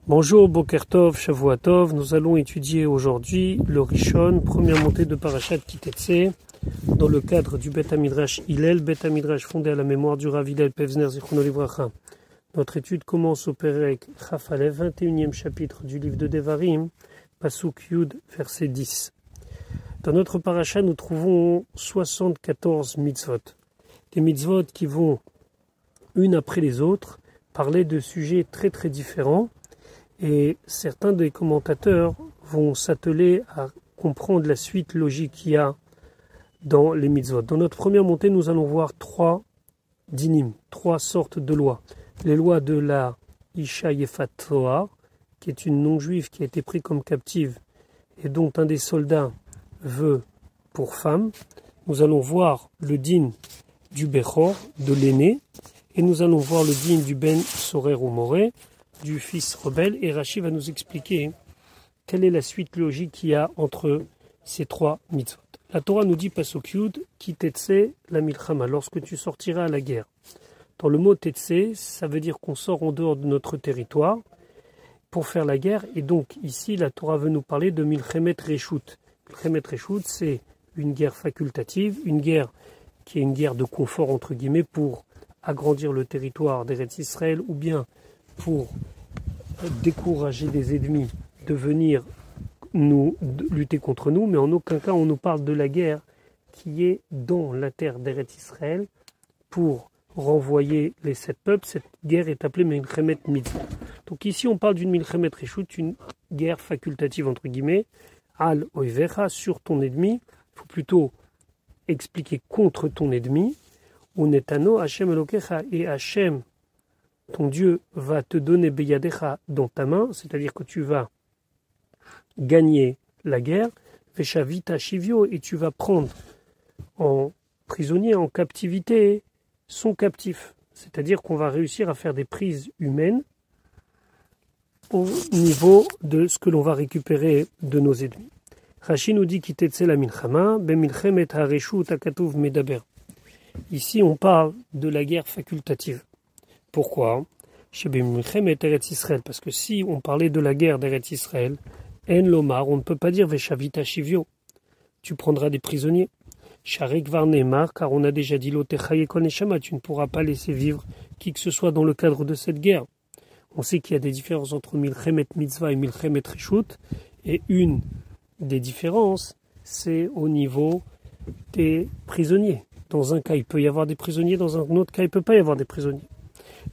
Bonjour, Boker Tov, Shavua Tov. Nous allons étudier aujourd'hui le Rishon, première montée de Parashat Kitetse, dans le cadre du Bet HaMidrash Hillel, Bet HaMidrash fondé à la mémoire du Rav Hillel Pevzner Zichrono Livracha. Notre étude commence au Perek Chaf Alev, 21e chapitre du livre de Devarim, Pasuk Yud, verset 10. Dans notre parasha, nous trouvons 74 mitzvot. Des mitzvot qui vont, une après les autres, parler de sujets très très différents. Et certains des commentateurs vont s'atteler à comprendre la suite logique qu'il y a dans les mitzvot. Dans notre première montée, nous allons voir trois dinim, trois sortes de lois. Les lois de la Isha Yefat Toar, qui est une non-juive qui a été prise comme captive et dont un des soldats veut pour femme. Nous allons voir le din du Bechor, de l'aîné, et nous allons voir le din du Ben Sorer ou Moré, du fils rebelle, et Rashi va nous expliquer quelle est la suite logique qu'il y a entre ces trois mitzvot. La Torah nous dit Pasuk Yud, ki tetse la milchama, lorsque tu sortiras à la guerre. Dans le mot tetse, ça veut dire qu'on sort en dehors de notre territoire pour faire la guerre, et donc ici la Torah veut nous parler de milchemet reshut. Milchemet reshut, c'est une guerre facultative, une guerre qui est une guerre de confort entre guillemets pour agrandir le territoire d'Eretz Israël ou bien pour décourager des ennemis de venir lutter contre nous, mais en aucun cas on nous parle de la guerre qui est dans la terre d'Eretz Israël pour renvoyer les 7 peuples. Cette guerre est appelée Milchemet Mitzvah. Donc ici on parle d'une Milchemet Reshut, une guerre facultative entre guillemets, Al Oivecha, sur ton ennemi. Il faut plutôt expliquer contre ton ennemi. Unetano Hashem Elokecha, et Hashem, ton Dieu, va te donner Beyadecha dans ta main, c'est-à-dire que tu vas gagner la guerre, Veshavita Shivio, et tu vas prendre en prisonnier, en captivité, son captif. C'est-à-dire qu'on va réussir à faire des prises humaines au niveau de ce que l'on va récupérer de nos ennemis. Rashi nous dit Kitetse la milchama, bemilchemet hareshut akatuv medaber. Ici, on parle de la guerre facultative. Pourquoi? Parce que si on parlait de la guerre d'Eretz Israël, En Lomar, on ne peut pas dire Veshavita Shivio. Tu prendras des prisonniers. Sharek Varnemar, car on a déjà dit Lotechaye Koneshama, tu ne pourras pas laisser vivre qui que ce soit dans le cadre de cette guerre. On sait qu'il y a des différences entre Milchemet Mitzvah et Milchemet Reshut, et une des différences, c'est au niveau des prisonniers. Dans un cas, il peut y avoir des prisonniers, dans un autre cas, il ne peut pas y avoir des prisonniers.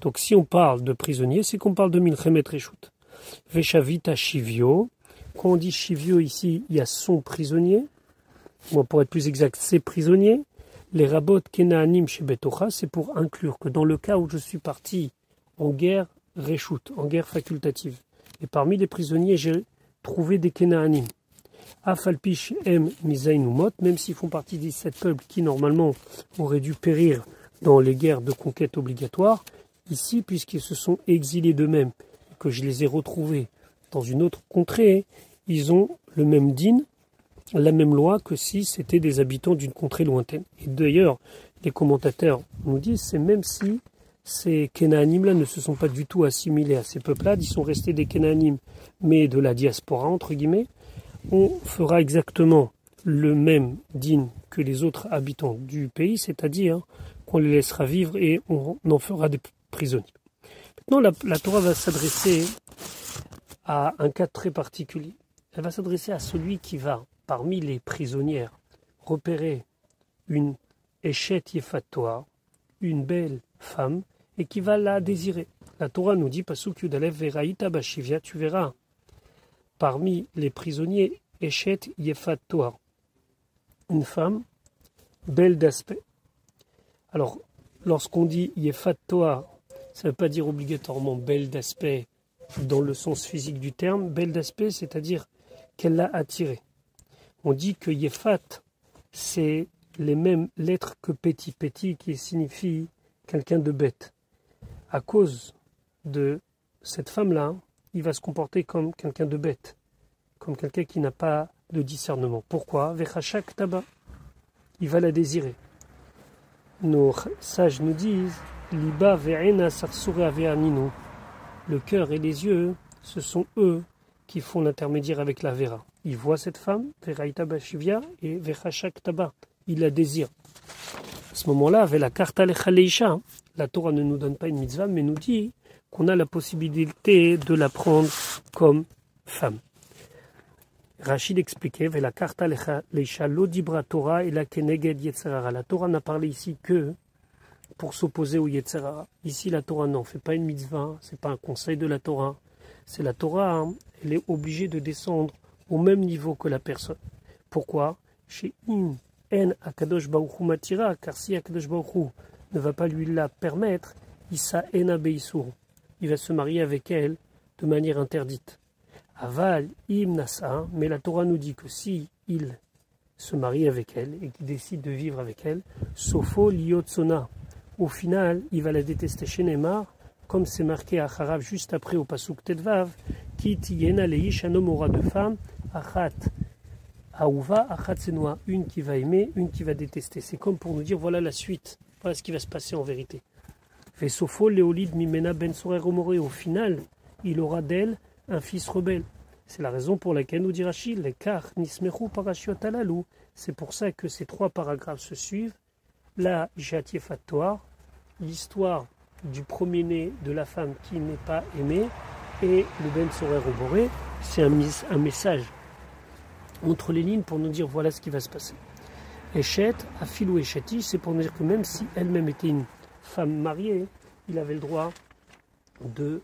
Donc si on parle de prisonniers, c'est qu'on parle de Milchemet Reshut. Veshavita Shivio, quand on dit Shivio ici, il y a son prisonnier, ou pour être plus exact, ses prisonniers. Les rabot Kenaanim chez Betocha, c'est pour inclure que dans le cas où je suis parti en guerre Reshut, en guerre facultative, et parmi les prisonniers, j'ai trouvé des Kenaanim. Afalpish M Mizainumot, même s'ils font partie des 7 peuples qui normalement auraient dû périr dans les guerres de conquête obligatoires, ici, puisqu'ils se sont exilés d'eux-mêmes, que je les ai retrouvés dans une autre contrée, ils ont le même din, la même loi que si c'était des habitants d'une contrée lointaine. Et d'ailleurs, les commentateurs nous disent, c'est même si ces Kenaanim-là ne se sont pas du tout assimilés à ces peuples-là, ils sont restés des Kenaanim, mais de la diaspora, entre guillemets, on fera exactement le même din que les autres habitants du pays, c'est-à-dire qu'on les laissera vivre et on en fera des prisonniers. Maintenant, la Torah va s'adresser à un cas très particulier. Elle va s'adresser à celui qui va, parmi les prisonnières, repérer une Eshet Yefat Toar, une belle femme, et qui va la désirer. La Torah nous dit, Pasuk Yudalev Veraïta Bashivia, tu verras parmi les prisonniers Eshet Yefat Toar, une femme belle d'aspect. Alors, lorsqu'on dit Yefat Toar, ça ne veut pas dire obligatoirement belle d'aspect dans le sens physique du terme. Belle d'aspect, c'est-à-dire qu'elle l'a attirée. On dit que Yefat, c'est les mêmes lettres que Petit. Petit qui signifie quelqu'un de bête. À cause de cette femme-là, il va se comporter comme quelqu'un de bête, comme quelqu'un qui n'a pas de discernement. Pourquoi? Vechashak Taba. Il va la désirer. Nos sages nous disent Liba ve'ena sarsure ave'aninu. Le cœur et les yeux ce sont eux qui font l'intermédiaire avec la Vera. Ils voient cette femme, Veraïta Bashivia, et Vechashak Taba. Ils la désirent. À ce moment-là, avec la Karta Lechaleisha, la Torah ne nous donne pas une mitzvah, mais nous dit qu'on a la possibilité de la prendre comme femme. Rachid expliquait, la Karta Lechaleisha, l'Odibra Torah et la Keneged Yetzerara. La Torah n'a parlé ici que pour s'opposer au Yetzerara. Ici, la Torah n'en fait pas une mitzvah, c'est pas un conseil de la Torah. C'est la Torah, hein, elle est obligée de descendre au même niveau que la personne. Pourquoi? Chez In En Akadosh Baruch Hu Matira, car si Akadosh Baruch Hu ne va pas lui la permettre, Issa Ena Beisur, il va se marier avec elle de manière interdite. Aval Im Nasa, mais la Torah nous dit que si il se marie avec elle et qu'il décide de vivre avec elle, Sofo Liotsona, au final, il va la détester chez Neymar, comme c'est marqué à Harav juste après au Pasuk Tedvav, qui tiyena leish un homme aura deux femmes, achat aouva, achat senoa, une qui va aimer, une qui va détester. C'est comme pour nous dire voilà la suite, voilà ce qui va se passer en vérité. Vesofo leolid mimena ben sorer omoré, au final, il aura d'elle un fils rebelle. C'est la raison pour laquelle nous dit Rachid, les kar nismechu parashiot alalou. C'est pour ça que ces trois paragraphes se suivent. La jatiefatoire, l'histoire du premier-né de la femme qui n'est pas aimée, et le Ben Sorer Oboré, c'est un message entre les lignes pour nous dire voilà ce qui va se passer. Eshet, Afilou Esheti, c'est pour nous dire que même si elle-même était une femme mariée, il avait le droit de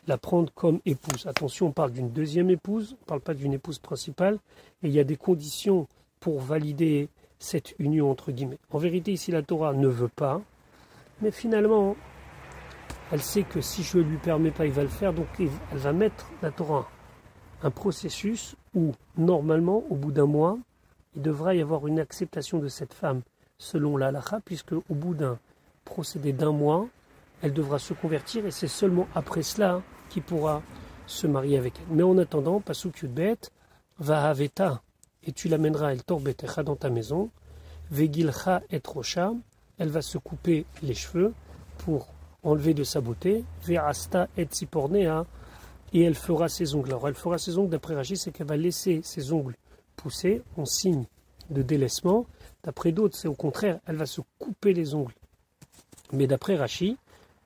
la prendre comme épouse. Attention, on parle d'une deuxième épouse, on ne parle pas d'une épouse principale, et il y a des conditions pour valider cette union entre guillemets. En vérité, ici la Torah ne veut pas, mais finalement, elle sait que si je ne lui permets pas, il va le faire, donc elle va mettre la Torah un processus où, normalement, au bout d'un mois, il devra y avoir une acceptation de cette femme selon la halakha, puisque au bout d'un procédé d'un mois, elle devra se convertir et c'est seulement après cela qu'il pourra se marier avec elle. Mais en attendant, Pasuk Yudbet, va aveta, et tu l'amèneras el torbetecha dans ta maison, vegilcha et rocha, elle va se couper les cheveux pour enlever de sa beauté, ve'asta et tzipornea, et elle fera ses ongles. Alors elle fera ses ongles, d'après Rachid, c'est qu'elle va laisser ses ongles pousser en signe de délaissement. D'après d'autres, c'est au contraire, elle va se couper les ongles. Mais d'après Rachid,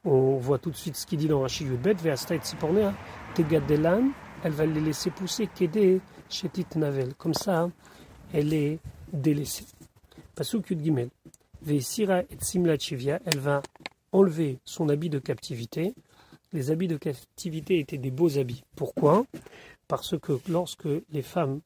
on voit tout de suite ce qu'il dit dans Rachid Yudbet, ve'asta et tzipornea, tegadelan, elle va les laisser pousser, kede shetit navel. Comme ça, elle est délaissée. Pasuk Yud Gimel. Ve'sira et simlat chivia, elle va enlever son habit de captivité. Les habits de captivité étaient des beaux habits. Pourquoi? Parce que lorsque les femmes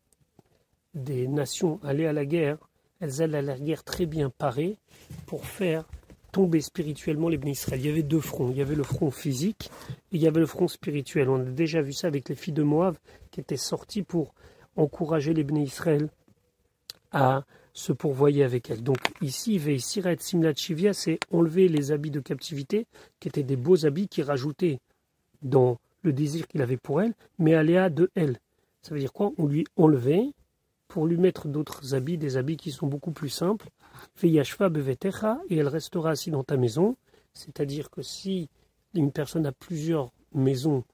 des nations allaient à la guerre, elles allaient à la guerre très bien parées pour faire tomber spirituellement les Bnei Israël. Il y avait deux fronts. Il y avait le front physique et il y avait le front spirituel. On a déjà vu ça avec les filles de Moab qui étaient sorties pour encourager les Bnei Israël à se pourvoyer avec elles. Donc ici, Ve'isirat Simlat Shivia, c'est enlever les habits de captivité, qui étaient des beaux habits qui rajoutaient dans le désir qu'il avait pour elle, mais aléa de elle. Ça veut dire quoi? On lui enlevait pour lui mettre d'autres habits, des habits qui sont beaucoup plus simples. Ve'yashva bevetecha, et elle restera assise dans ta maison. C'est-à-dire que si une personne a plusieurs maisons,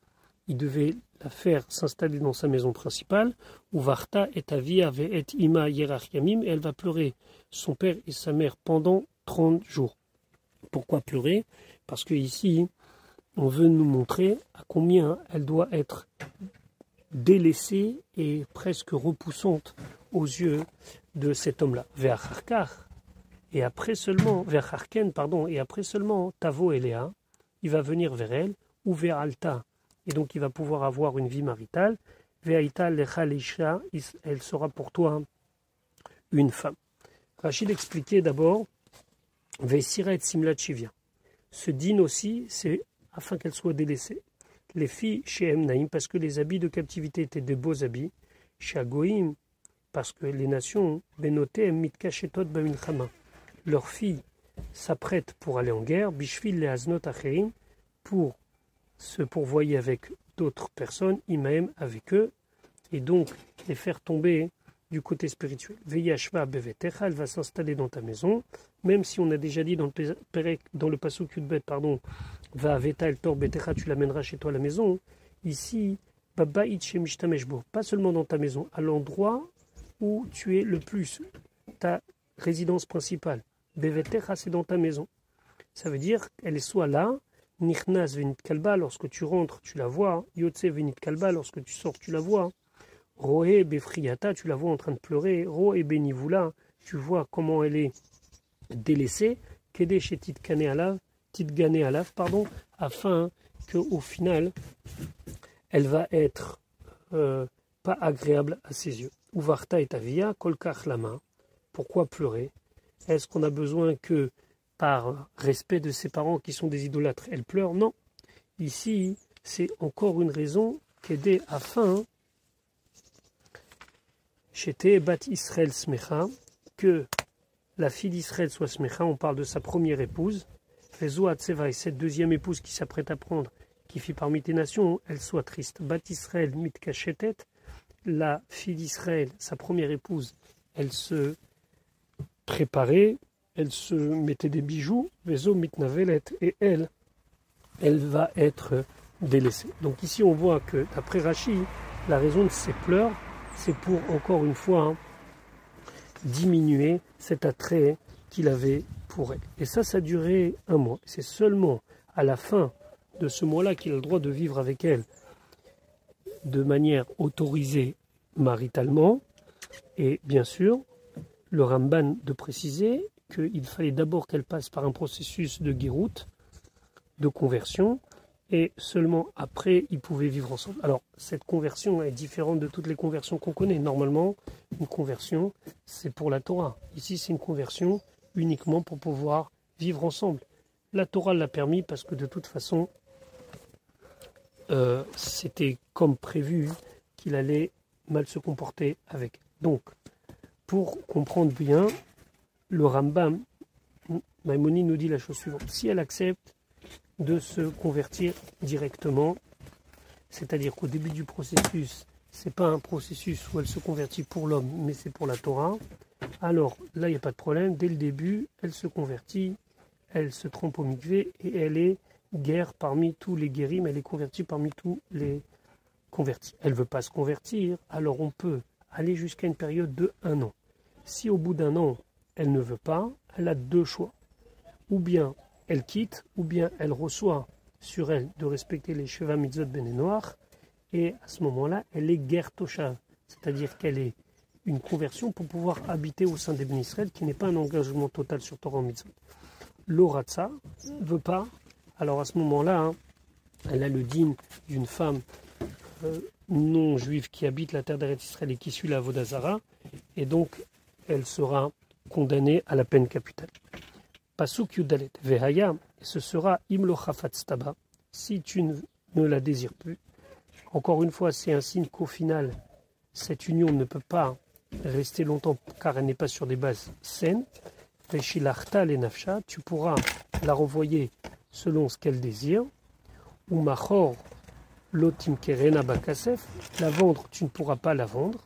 il devait la faire s'installer dans sa maison principale, où Varta et Avia et Ima Yerach Yamim, et elle va pleurer son père et sa mère pendant 30 jours. Pourquoi pleurer? Parce que ici, on veut nous montrer à combien elle doit être délaissée et presque repoussante aux yeux de cet homme-là. Ve'acharkar, et après seulement, Ve'acharken, pardon, et après seulement Tavo et Léa, il va venir vers elle, ou vers Alta, et donc il va pouvoir avoir une vie maritale. Ve'aita lecha leisha, elle sera pour toi une femme. Rachid expliquait d'abord Ve'sira et simlat shivia. Ce din aussi, c'est afin qu'elle soit délaissée. Les filles chez Emnaïm, parce que les habits de captivité étaient de beaux habits. Chez Agoïm, parce que les nations, Benoté, Mitkachetot, Bamilchama, leurs filles s'apprêtent pour aller en guerre, Bishvil, les Aznot, Acherim, pour se pourvoyer avec d'autres personnes, Imaem avec eux, et donc les faire tomber du côté spirituel. Veyashva bevetecha, elle va s'installer dans ta maison, même si on a déjà dit dans le Pasuk Yudbet, pardon, va veta el tor betecha, tu l'amèneras chez toi à la maison. Ici, Babait Shemishtameshbo, pas seulement dans ta maison, à l'endroit où tu es le plus, ta résidence principale. Bevetecha, c'est dans ta maison. Ça veut dire qu'elle est soit là, Nichnas venit kalba, lorsque tu rentres, tu la vois. Yotse venit kalba, lorsque tu sors, tu la vois. Roé befriata, tu la vois en train de pleurer. Roé benivula, tu vois comment elle est délaissée. Kede chez Titgane alav, afin qu'au final, elle va être pas agréable à ses yeux. Uvarta et avia, kolkach lama. Pourquoi pleurer? Est-ce qu'on a besoin que par respect de ses parents qui sont des idolâtres, elle pleure? Non. Ici, c'est encore une raison qu'aider afin, Chété bat Israël smecha, que la fille d'Israël soit smecha, on parle de sa première épouse, Fezoa Tseva, et cette deuxième épouse qui s'apprête à prendre, qui fit parmi tes nations, elle soit triste. Bat Israël mit kachetet, la fille d'Israël, sa première épouse, elle se préparait, elle se mettait des bijoux, Vezo mitnavelet, et elle va être délaissée. Donc ici on voit que d'après Rashi, la raison de ses pleurs, c'est pour encore une fois diminuer cet attrait qu'il avait pour elle. Et ça a duré un mois. C'est seulement à la fin de ce mois-là qu'il a le droit de vivre avec elle de manière autorisée maritalement. Et bien sûr, le Ramban de préciser qu'il fallait d'abord qu'elle passe par un processus de guéroute, de conversion, et seulement après, ils pouvaient vivre ensemble. Alors, cette conversion est différente de toutes les conversions qu'on connaît. Normalement, une conversion, c'est pour la Torah. Ici, c'est une conversion uniquement pour pouvoir vivre ensemble. La Torah l'a permis parce que de toute façon, c'était comme prévu qu'il allait mal se comporter avec. Donc, pour comprendre bien, le Rambam, Maïmonide nous dit la chose suivante. Si elle accepte de se convertir directement, c'est-à-dire qu'au début du processus, c'est pas un processus où elle se convertit pour l'homme, mais c'est pour la Torah, alors là, il n'y a pas de problème. Dès le début, elle se convertit, elle se trompe au mikvé et elle est guère parmi tous les guéris, mais elle est convertie parmi tous les convertis. Elle ne veut pas se convertir, alors on peut aller jusqu'à une période de 1 an. Si au bout d'1 an, elle ne veut pas, elle a 2 choix. Ou bien elle quitte, ou bien elle reçoit sur elle de respecter les Sheva Mitzvot Bene Noach, et à ce moment-là, elle est ger toshav, c'est-à-dire qu'elle est une conversion pour pouvoir habiter au sein des Bnei Israël, qui n'est pas un engagement total sur Torah Mitzvot. L'Oratza ne veut pas, alors à ce moment-là, elle a le digne d'une femme non juive qui habite la terre d'Eretz Israël et qui suit la Avodah Zara, et donc elle sera condamnée à la peine capitale. Pasuk Yudalet Vehaya, ce sera Imlo Chafatz Taba, si tu ne la désires plus. Encore une fois, c'est un signe qu'au final, cette union ne peut pas rester longtemps car elle n'est pas sur des bases saines. Veshilachta le nafsha, tu pourras la renvoyer selon ce qu'elle désire. Ou machor lotim kerena bakasef, la vendre, tu ne pourras pas la vendre.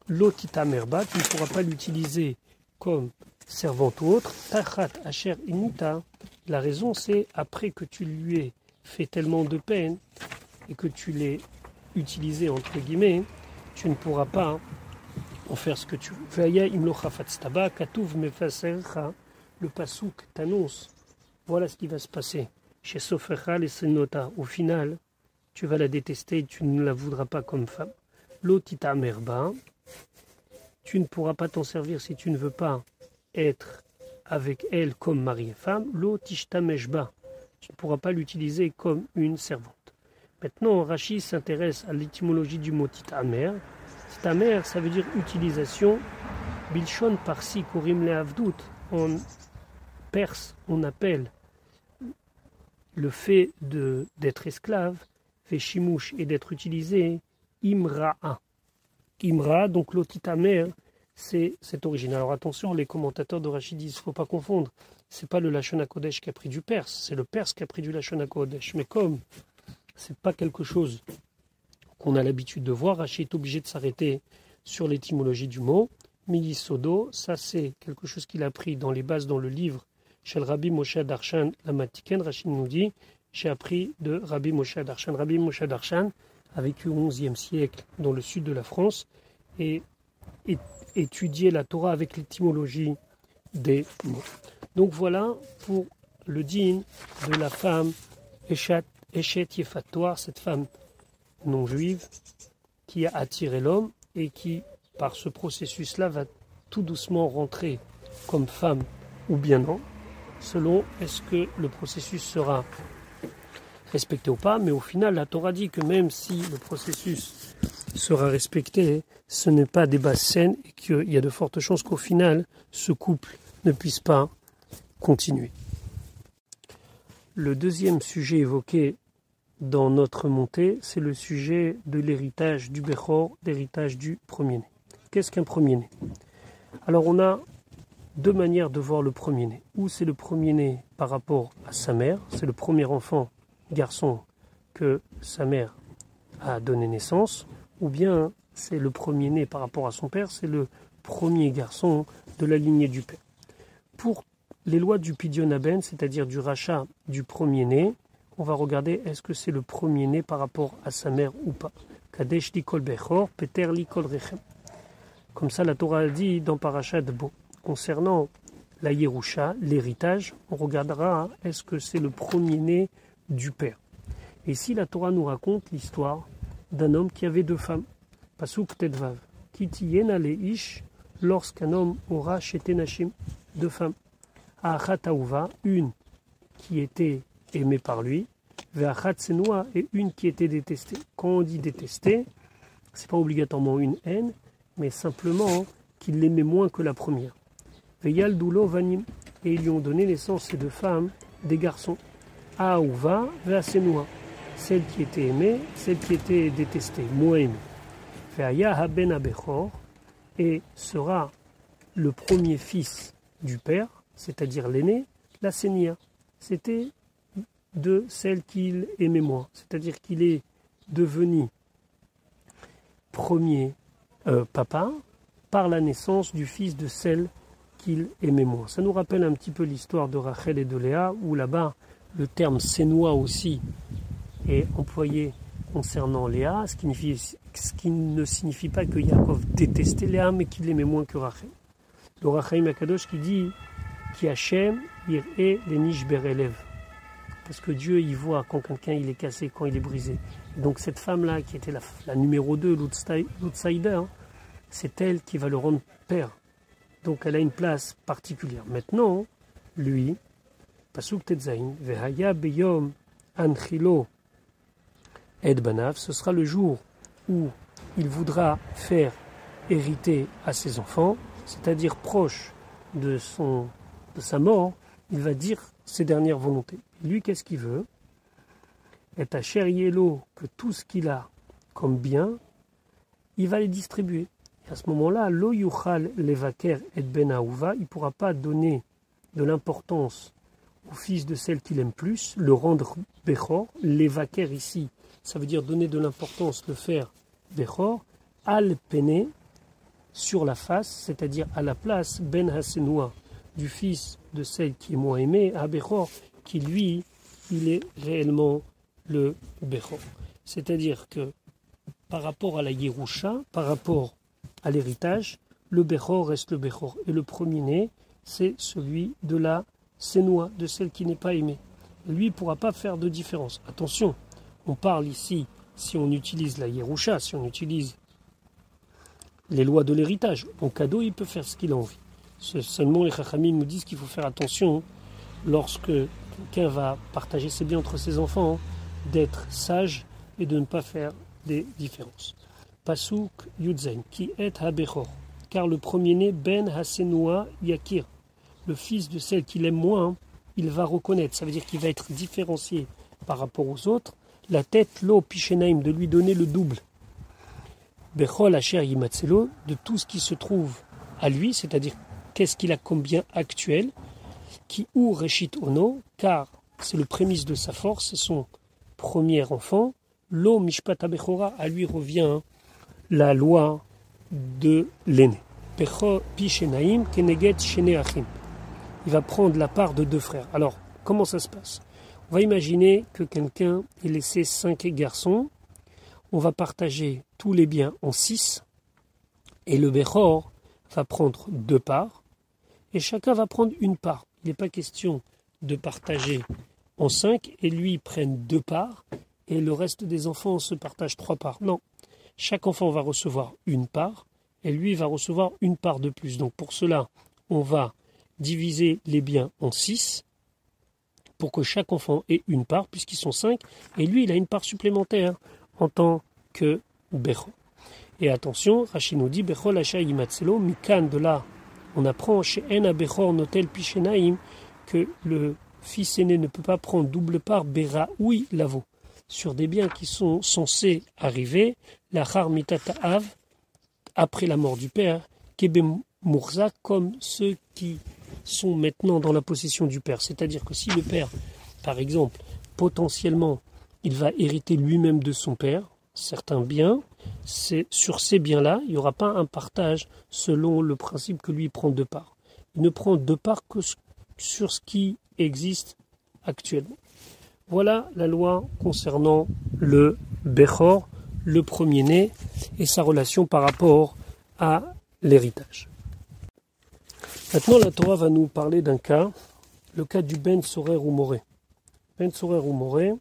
Lotita merba, tu ne pourras pas l'utiliser comme servante ou autre. Tachat asher inita, la raison c'est après que tu lui aies fait tellement de peine et que tu l'aies utilisé entre guillemets, tu ne pourras pas en faire ce que tu veux. Veaya imlo chafatz taba katuv mefasercha, le pasouk t'annonce, voilà ce qui va se passer. Chez Sofercha les senota, au final, tu vas la détester et tu ne la voudras pas comme femme. Lotita merba, tu ne pourras pas t'en servir si tu ne veux pas être avec elle comme mari et femme. Lotishta meshba, tu ne pourras pas l'utiliser comme une servante. Maintenant, Rashi s'intéresse à l'étymologie du mot titamer. Titamer, ça veut dire utilisation. Bilshon parsi korim leavdout. En perse, on appelle le fait d'être esclave, fait shimouche et d'être utilisé, imra'a. Imra, donc l'otitamer, c'est cette origine. Alors attention, les commentateurs de Rashi disent, il ne faut pas confondre. C'est pas le Lashon HaKodesh qui a pris du perse, c'est le perse qui a pris du Lashon HaKodesh. Mais comme c'est pas quelque chose qu'on a l'habitude de voir, Rashi est obligé de s'arrêter sur l'étymologie du mot. Miyisodo, ça c'est quelque chose qu'il a pris dans les bases dans le livre chez le Rabbi Moshe Darshan Lamatiken. Rashi nous dit j'ai appris de Rabbi Moshe Darshan. Rabbi Moshe Darshan a vécu au XIe siècle dans le sud de la France et étudié la Torah avec l'étymologie des mots. Donc voilà pour le din de la femme Eshet Yefatoire, cette femme non juive qui a attiré l'homme et qui, par ce processus-là, va tout doucement rentrer comme femme ou bien non, selon est-ce que le processus sera respecté ou pas. Mais au final, la Torah dit que même si le processus sera respecté, ce n'est pas des bases saines et qu'il y a de fortes chances qu'au final, ce couple ne puisse pas continuer. Le deuxième sujet évoqué dans notre montée, c'est le sujet de l'héritage du Bechor, l'héritage du premier-né. Qu'est-ce qu'un premier-né? Alors on a deux manières de voir le premier-né. Ou c'est le premier-né par rapport à sa mère, c'est le premier enfant, garçon, que sa mère a donné naissance, ou bien c'est le premier-né par rapport à son père, c'est le premier garçon de la lignée du père. Pour les lois du Pidyon Haben, c'est-à-dire du rachat du premier-né, on va regarder est-ce que c'est le premier-né par rapport à sa mère ou pas. Kadesh likol bechor, peter likol rechem. Comme ça, la Torah dit dans Parashat Bo. Concernant la Yerusha, l'héritage, on regardera est-ce que c'est le premier-né du père. Et ici, la Torah nous raconte l'histoire d'un homme qui avait deux femmes. Pasuk Tedvav. Kitiyena leish, lorsqu'un homme aura chété Nashim, deux femmes. Achat Aouva, une qui était aimée par lui, Ve'achat Senoua, et une qui était détestée. Quand on dit détestée, c'est pas obligatoirement une haine, mais simplement qu'il l'aimait moins que la première. Ve'yal Doulo Vanim, et ils lui ont donné naissance, ces deux femmes, des garçons. Aouva, Ve'asenoua, celle qui était aimée, celle qui était détestée, moins aimée. Ve'aya Haben Abechor, et sera le premier fils du père, c'est-à-dire l'aîné, la Sénia. C'était de celle qu'il aimait moins. C'est-à-dire qu'il est devenu premier papa par la naissance du fils de celle qu'il aimait moins. Ça nous rappelle un petit peu l'histoire de Rachel et de Léa, où là-bas, le terme sénois aussi est employé concernant Léa, ce qui ne signifie pas que Yaakov détestait Léa, mais qu'il l'aimait moins que Rachel. Le Rachaim Akadosh qui dit qui Hachem ir'e l'enish berelev. Parce que Dieu, il voit quand quelqu'un il est cassé, quand il est brisé. Et donc cette femme-là, qui était la numéro 2, l'outsider, c'est elle qui va le rendre père. Donc elle a une place particulière. Maintenant, lui, Pasuk Tetzain, Vehaya beyom anchilo et banav, ce sera le jour où il voudra faire hériter à ses enfants, c'est-à-dire proche de sa mort, il va dire ses dernières volontés. Lui, qu'est-ce qu'il veut? Et à Yelo, que tout ce qu'il a comme bien, il va les distribuer. Et à ce moment-là, Lo Yuchal Levaker et Ben Aouva, il ne pourra pas donner de l'importance au fils de celle qu'il aime plus, le rendre Bechor. Levaker ici, ça veut dire donner de l'importance, le faire Bechor, Al Pene, sur la face, c'est-à-dire à la place Ben Hasenoua, du fils de celle qui est moins aimée, à Bechor, qui lui, il est réellement le Bechor. C'est-à-dire que par rapport à la Yerusha, par rapport à l'héritage, le Bechor reste le Bechor. Et le premier-né, c'est celui de la Sénoua, de celle qui n'est pas aimée. Lui, il ne pourra pas faire de différence. Attention, on parle ici, si on utilise la Yerusha, si on utilise les lois de l'héritage. En cadeau, il peut faire ce qu'il a envie. Seulement, les Chachamim nous disent qu'il faut faire attention lorsque quelqu'un va partager ses biens entre ses enfants, d'être sage et de ne pas faire des différences. Pasuk Yudzain, qui est Habechor, car le premier-né, Ben Hasenoua Yakir, le fils de celle qu'il aime moins, il va reconnaître, ça veut dire qu'il va être différencié par rapport aux autres, la tête, l'eau, Pishenaim, de lui donner le double. Bechol Asher Yimatzelo, de tout ce qui se trouve à lui, c'est-à-dire qu'est-ce qu'il a comme bien actuel, qui ou Reshit Ono, car c'est le prémisse de sa force, c'est son premier enfant, Lo Mishpat Abechora, à lui revient la loi de l'aîné. Pishenaim Keneget Shene Achim. Il va prendre la part de deux frères. Alors, comment ça se passe? On va imaginer que quelqu'un ait laissé 5 garçons. On va partager tous les biens en 6. Et le Bechor va prendre 2 parts. Et chacun va prendre une part. Il n'est pas question de partager en 5 et lui prenne 2 parts. Et le reste des enfants se partagent 3 parts. Non. Chaque enfant va recevoir une part. Et lui va recevoir une part de plus. Donc pour cela, on va diviser les biens en 6. Pour que chaque enfant ait une part, puisqu'ils sont 5, et lui, il a une part supplémentaire en tant que Bechor. Et attention, Rashi nous dit, Bechor Asha Yimatzelo, Mikan, de là, on apprend chez En Bechor Notel Pishenaim, que le fils aîné ne peut pas prendre double part, Beraoui Lavo, sur des biens qui sont censés arriver, la Char Mitataav, après la mort du père, Kebem Mourza, comme ceux qui sont maintenant dans la possession du père. C'est-à-dire que si le père, par exemple, potentiellement, il va hériter lui-même de son père, certains biens, c'est sur ces biens-là, il n'y aura pas un partage selon le principe que lui prend 2 parts. Il ne prend 2 parts que sur ce qui existe actuellement. Voilà la loi concernant le Bechor, le premier-né, et sa relation par rapport à l'héritage. Maintenant, la Torah va nous parler d'un cas, le cas du Ben Sorer ou Moré. Ben Sorer ou Moré,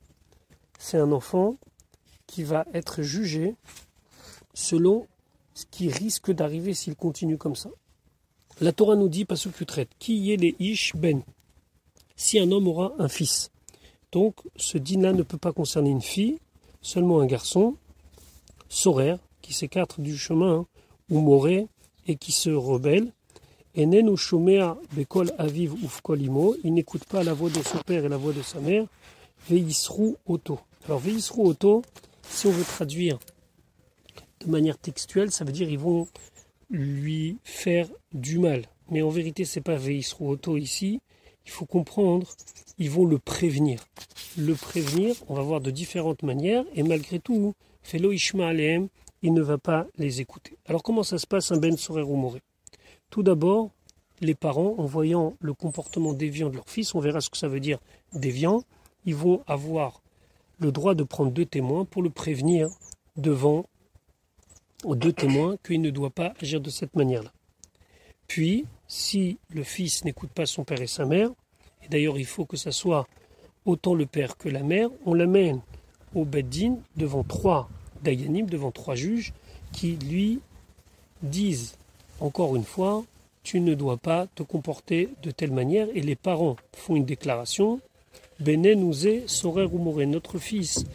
c'est un enfant qui va être jugé selon ce qui risque d'arriver s'il continue comme ça. La Torah nous dit, Pasuk Yutret, qui est les Ish Ben, si un homme aura un fils. Donc, ce din-là ne peut pas concerner une fille, seulement un garçon, Sorer, qui s'écarte du chemin, ou Moré, et qui se rebelle. Enen ou Shomea Bekol Aviv Ufkol Imo, il n'écoute pas la voix de son père et la voix de sa mère. Veisrou Oto. Alors Veisrou Oto, si on veut traduire de manière textuelle, ça veut dire ils vont lui faire du mal. Mais en vérité, c'est pas Veisrou Oto ici. Il faut comprendre, ils vont le prévenir. Le prévenir, on va voir de différentes manières, et malgré tout, Felo Ishma Aleem, il ne va pas les écouter. Alors comment ça se passe un Ben Sorer ou Moré? Tout d'abord, les parents, en voyant le comportement déviant de leur fils, on verra ce que ça veut dire déviant, ils vont avoir le droit de prendre 2 témoins pour le prévenir devant 2 témoins qu'il ne doit pas agir de cette manière-là. Puis, si le fils n'écoute pas son père et sa mère, et d'ailleurs il faut que ça soit autant le père que la mère, on l'amène au Beddin devant 3 dayanim, devant 3 juges, qui lui disent encore une fois, tu ne dois pas te comporter de telle manière, et les parents font une déclaration, Bene Nouzé Sorer ou Moré, notre fils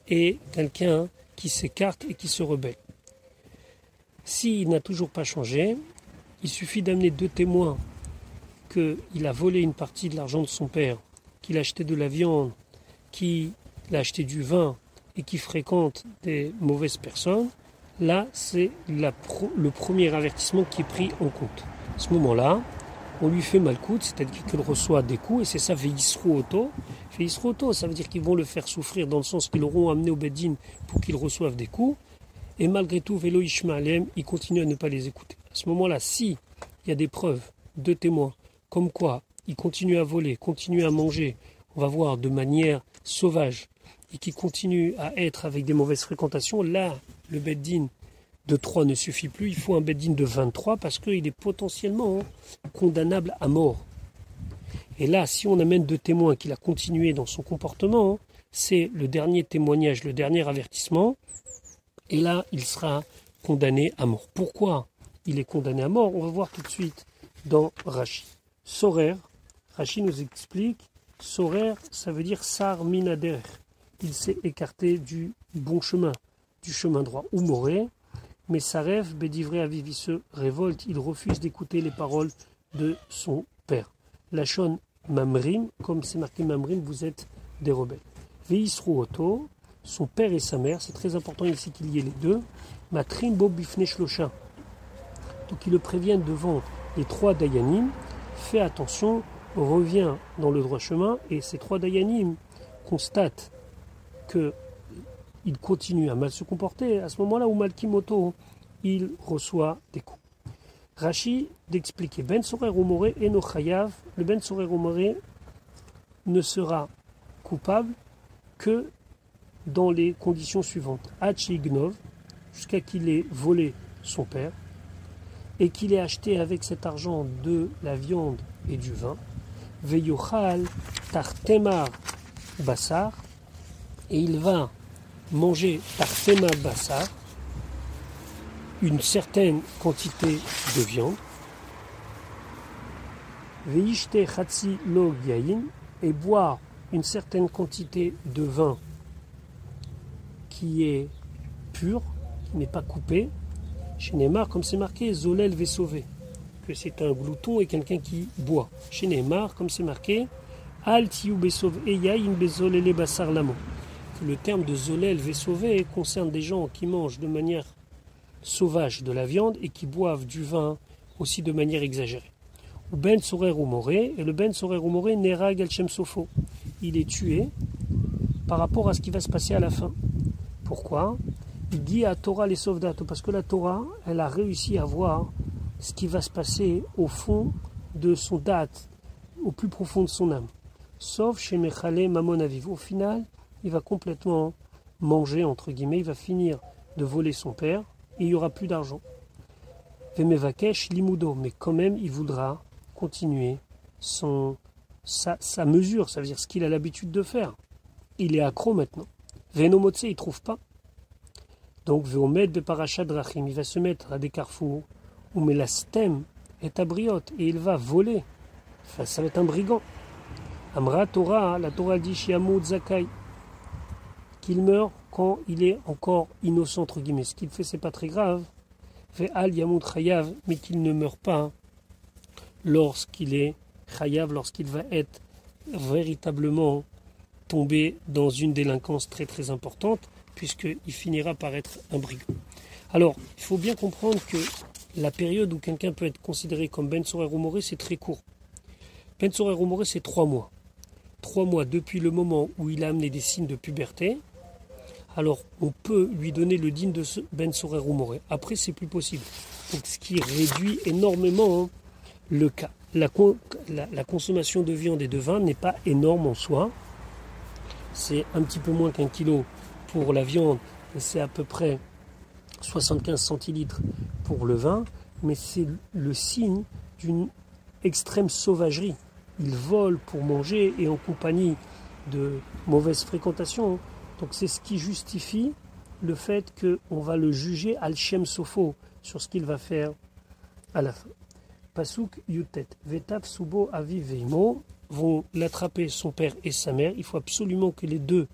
est quelqu'un qui s'écarte et qui se rebelle. S'il n'a toujours pas changé, il suffit d'amener 2 témoins qu'il a volé une partie de l'argent de son père, qu'il a acheté de la viande, qu'il a acheté du vin et qui fréquente des mauvaises personnes. Là, c'est le premier avertissement qui est pris en compte. À ce moment-là, on lui fait malcoute, c'est-à-dire qu'il reçoit des coups, et c'est ça, Veisrou Oto. Veisrou Oto, ça veut dire qu'ils vont le faire souffrir dans le sens qu'ils l'auront amené au Beddin pour qu'il reçoive des coups. Et malgré tout, Velo Ishma Alem, il continue à ne pas les écouter. À ce moment-là, si il y a des preuves, 2 témoins, comme quoi il continue à voler, continue à manger, on va voir de manière sauvage, et qui continue à être avec des mauvaises fréquentations, là, le Beddin de 3 ne suffit plus, il faut un Beddin de 23 parce qu'il est potentiellement condamnable à mort. Et là, si on amène 2 témoins qu'il a continué dans son comportement, c'est le dernier témoignage, le dernier avertissement, et là, il sera condamné à mort. Pourquoi il est condamné à mort? On va voir tout de suite dans Rashi. Sorer, Rashi nous explique, Sorer, ça veut dire Sar Minader. Il s'est écarté du bon chemin, du chemin droit. Ou Moré, mais Saref, Bédivré Aviv, il se révolte, il refuse d'écouter les paroles de son père. Lachon Mamrim, comme c'est marqué Mamrim, vous êtes des rebelles. Veisrou Oto, son père et sa mère, c'est très important ici qu'il y ait les 2. Matrin Bo Bifne Shlosha. Donc ils le préviennent devant les 3 dayanim. Fais attention, reviens dans le droit chemin, et ces 3 dayanim constatent qu'il continue à mal se comporter. À ce moment-là où Malkimoto, il reçoit des coups. Rashi d'expliquer Ben Sorer ou Moré et no Chayav, le Ben Sorer ou Moré ne sera coupable que dans les conditions suivantes. Hachi Gnov, jusqu'à qu'il ait volé son père, et qu'il ait acheté avec cet argent de la viande et du vin. Veyochal tartemar bassar, et il va manger tartemar bassar, une certaine quantité de viande. Veishte chatsi lo yain, et boire une certaine quantité de vin qui est pur, qui n'est pas coupé. Chez Neymar, comme c'est marqué, Zolel ve sauver, que c'est un glouton et quelqu'un qui boit. Chez Neymar, comme c'est marqué, Al tiou besov eya in bezolele basar lamo. Le terme de Zolel ve sauver concerne des gens qui mangent de manière sauvage de la viande et qui boivent du vin aussi de manière exagérée. Ou ben sorer ou moré, et le ben sorer ou moré nera galchem sofo. Il est tué par rapport à ce qui va se passer à la fin. Pourquoi? Il dit à Torah les sauvedato, parce que la Torah, elle a réussi à voir ce qui va se passer au fond de son date, au plus profond de son âme. Sauf chez Mechale Mamon Aviv. Au final, il va complètement manger, entre guillemets, il va finir de voler son père et il n'y aura plus d'argent. Vemevakesh limudo, mais quand même, il voudra continuer sa mesure, ça veut dire ce qu'il a l'habitude de faire. Il est accro maintenant. Venomotse, il ne trouve pas. Donc, Veomed beparashat drachim, il va se mettre à des carrefours où melastem est abriote et il va voler. Enfin, ça va être un brigand. Amra Torah, la Torah dit Shiamud Zakai, qu'il meurt quand il est encore innocent, entre guillemets. Ce qu'il fait, c'est pas très grave. Ve'al Yamud Chayav, mais qu'il ne meurt pas lorsqu'il est Chayav, lorsqu'il va être véritablement tombé dans une délinquance très très importante, puisqu'il finira par être un brigand. Alors, il faut bien comprendre que la période où quelqu'un peut être considéré comme Ben Sorer ou Moré, c'est très court. Ben Sorer ou Moré, c'est 3 mois. 3 mois depuis le moment où il a amené des signes de puberté. Alors, on peut lui donner le digne de Ben Sorer ou Moré. Après, c'est plus possible. Donc, ce qui réduit énormément le cas. La consommation de viande et de vin n'est pas énorme en soi. C'est un petit peu moins qu'1 kilo pour la viande, et c'est à peu près 75 centilitres pour le vin, mais c'est le signe d'une extrême sauvagerie. Il vole pour manger et en compagnie de mauvaise fréquentation. Donc c'est ce qui justifie le fait qu'on va le juger al-shem sofo sur ce qu'il va faire à la fin. Pasuk yutet, vetav subo aviv veimo, vont l'attraper son père et sa mère. Il faut absolument que les deux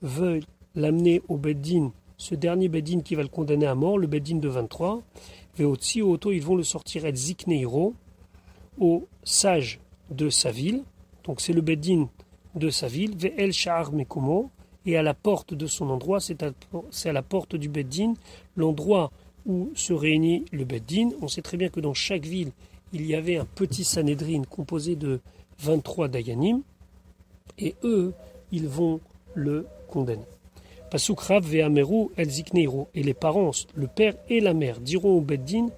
veuillent l'amener au Beddin, ce dernier Beddin qui va le condamner à mort, le Beddin de 23. Veotsi auto, ils vont le sortir et zikneiro, au sage de sa ville. Donc c'est le Beddin de sa ville. Ve'el sha'ar mekomo, et à la porte de son endroit, c'est à la porte du Beddin, l'endroit où se réunit le Beddin. On sait très bien que dans chaque ville, il y avait un petit Sanhédrin composé de 23 Dayanim, et eux, ils vont le condamner. Pasuk Rav ve'ameru el zikneiro, et les parents, le père et la mère, diront au Beddin,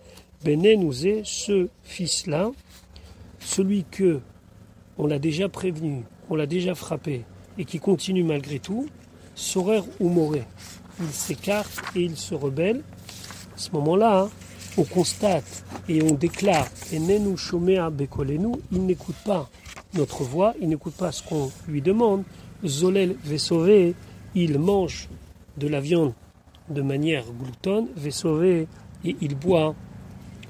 Benenouzé, ce fils-là, celui que on l'a déjà prévenu, on l'a déjà frappé, et qui continue malgré tout, Sorer ou Moré, il s'écarte et il se rebelle. À ce moment-là, on constate et on déclare, Enenu shomea bekolenu, il n'écoute pas notre voix, il n'écoute pas ce qu'on lui demande. Zolel vesové, il mange de la viande de manière gloutonne, vesové, et il boit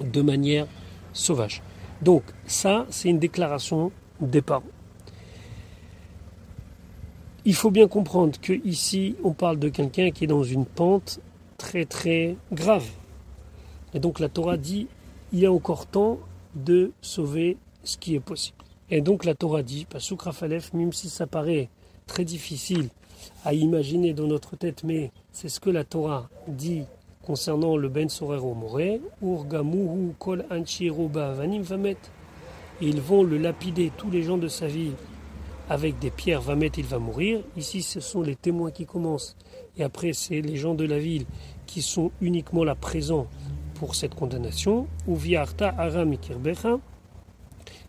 de manière sauvage. Donc ça, c'est une déclaration des parents. Il faut bien comprendre qu'ici, on parle de quelqu'un qui est dans une pente très très grave. Et donc la Torah dit, il y a encore temps de sauver ce qui est possible. Et donc la Torah dit, Pasuk Rafalef, même si ça paraît très difficile à imaginer dans notre tête, mais c'est ce que la Torah dit concernant le Ben Sorer ou Moré, Urgamuhu kol anchiro ba'avanim vamet. Et ils vont le lapider, tous les gens de sa vie, avec des pierres, vamet, il va mourir. Ici, ce sont les témoins qui commencent. Et après, c'est les gens de la ville qui sont uniquement là présents pour cette condamnation. Uviarta aram ikirbecha.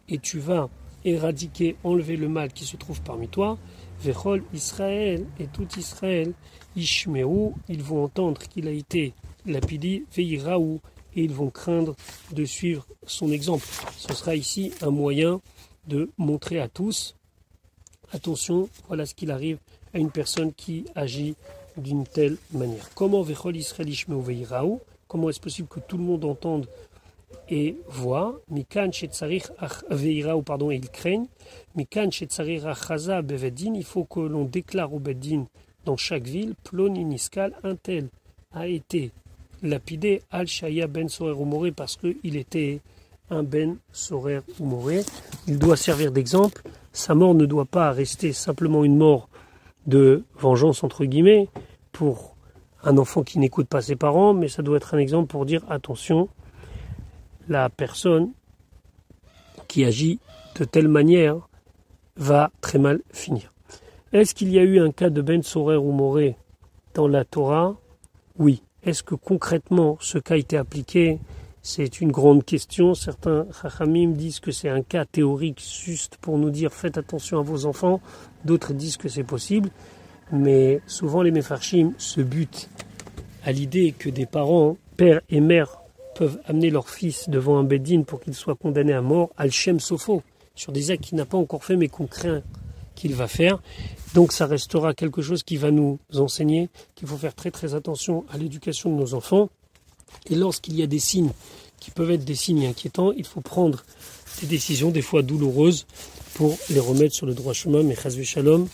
Et tu vas éradiquer, enlever le mal qui se trouve parmi toi. Vechol Israël et tout Israël, Ishmeru, ils vont entendre qu'il a été lapidé, Veiraou, et ils vont craindre de suivre son exemple. Ce sera ici un moyen de montrer à tous, attention, voilà ce qu'il arrive à une personne qui agit d'une telle manière. Comment Vechol Israël Ishmeru Veiraou? Comment est-ce possible que tout le monde entende et voit? Mikan shetzarich veiraou, pardon, et ils craignent. Mikan shetzarich achaza beveddin, il faut que l'on déclare au beddin dans chaque ville, ploni niskal, un tel a été lapidé al shaya ben sorer ou moré parce qu'il était un ben sorer ou moré. Il doit servir d'exemple. Sa mort ne doit pas rester simplement une mort de vengeance entre guillemets pour un enfant qui n'écoute pas ses parents, mais ça doit être un exemple pour dire attention, la personne qui agit de telle manière va très mal finir. Est-ce qu'il y a eu un cas de Ben Sorer ou Moré dans la Torah? Oui. Est-ce que concrètement ce cas a été appliqué? C'est une grande question. Certains Chachamim disent que c'est un cas théorique juste pour nous dire faites attention à vos enfants. D'autres disent que c'est possible. Mais souvent les Mefarshim se butent à l'idée que des parents, père et mère, peuvent amener leur fils devant un beddin pour qu'il soit condamné à mort, al-shem sofo, sur des actes qu'il n'a pas encore fait mais qu'on craint qu'il va faire. Donc ça restera quelque chose qui va nous enseigner qu'il faut faire très très attention à l'éducation de nos enfants. Et lorsqu'il y a des signes qui peuvent être des signes inquiétants, il faut prendre des décisions des fois douloureuses pour les remettre sur le droit chemin, mais chas shalom,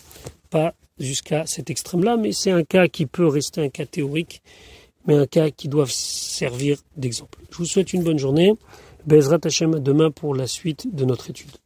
pas jusqu'à cet extrême-là, mais c'est un cas qui peut rester un cas théorique, mais un cas qui doit servir d'exemple. Je vous souhaite une bonne journée. Be'ezrat Hashem, à demain pour la suite de notre étude.